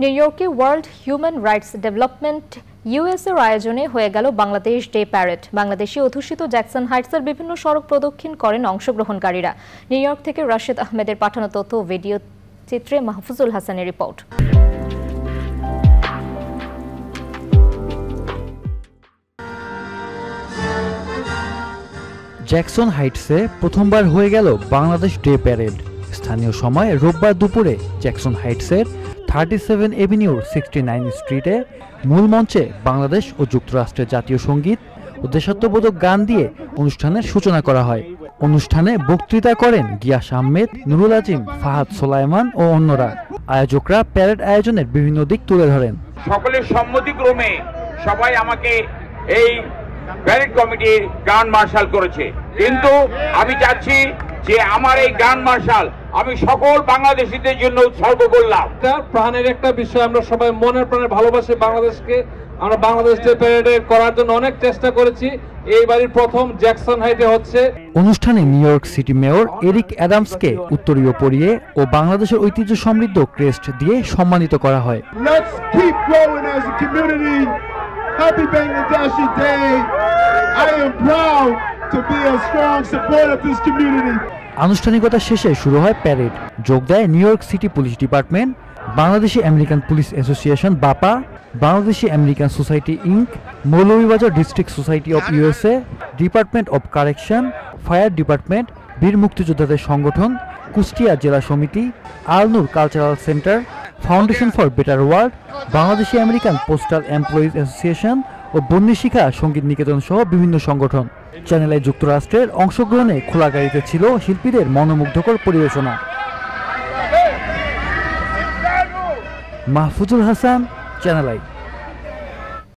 New ইয়র্কে world human rights development ইউএসএর আয়োজনে হয়ে গেল বাংলাদেশ ডে প্যারেড। বাংলাদেশে অধ্যুষিত জ্যাকসন হাইটসের বিভিন্ন সড়ক প্রদক্ষিণ করেন অংশগ্রহণকারীরা। নিউ ইয়র্ক থেকে রাশেদ আহমেদের পাঠানো তথ্য ও ভিডিও চিত্রে মাহফুজুল হাসানের রিপোর্ট। জ্যাকসন হাইটসে প্রথমবার হয়ে গেল বাংলাদেশ ডে প্যারেড। স্থানীয় সময় রোববার দুপুরে জ্যাকসন হাইটসের 37 এভিনিউর 69 স্ট্রিটে মূল মঞ্চে বাংলাদেশ ও যুক্তরাষ্ট্রের জাতীয় সঙ্গীত ও দেশাত্মবোধক গান দিয়ে অনুষ্ঠানের সূচনা করা হয়। অনুষ্ঠানে বক্তৃতা করেন গিয়াস আহমেদ, নুরুল আজিম, ফাহাদ সোলাইমান ও অন্যরা। আয়োজকরা প্যারেড আয়োজনের বিভিন্ন দিক তুলে ধরেন। সকলের সম্মতিক্রমে সবাই আমাকে এই প্যারেড কমিটির গান মার্শাল করেছে, কিন্তু আমি চাচ্ছি যে আমার এই গান মার্শাল আমি সকল বাংলাদেশিদের জন্য উৎসর্গ করলাম। প্রাণের একটা বিষয়, আমরা সবাই মনের প্রাণে ভালোবাসি বাংলাদেশকে। আমরা বাংলাদেশ ডে প্যারেডে করার জন্য অনেক চেষ্টা করেছি। এইবারই প্রথম জ্যাকসন হাইটে হচ্ছে। অনুষ্ঠানে New York City mayor Eric অ্যাডামসকে উত্তরীয় পরিয়ে ও বাংলাদেশের ঐতিহ্য সমৃদ্ধ ক্রেস্ট দিয়ে সম্মানিত করা হয়। Happy Bangladesh Day. I am proud to be a strong supporter of this community. আনুষ্ঠানিকতা শেষে শুরু হয় প্যারেড। যোগ দেয় New York City police department, Bangladeshi American police association BAPA, Bangladeshi American society inc, Moulvibazar district society of USA, department of correction, fire department, বীর মুক্তিযোদ্ধাদের সংগঠন, কুষ্টিয়া জেলা সমিতি, Alnoor cultural centre, foundation for better world, Bangladeshi American postal employees association ও বন্যী শিখা সঙ্গীত নিকেতন সহ বিভিন্ন সংগঠন। চ্যানেলে যুক্তরাষ্ট্রের অংশগ্রহণে খোলা গাড়িতে ছিল শিল্পীদের মনোমুগ্ধকর পরিবেশনা। Mahfuzul Hasan, channel I.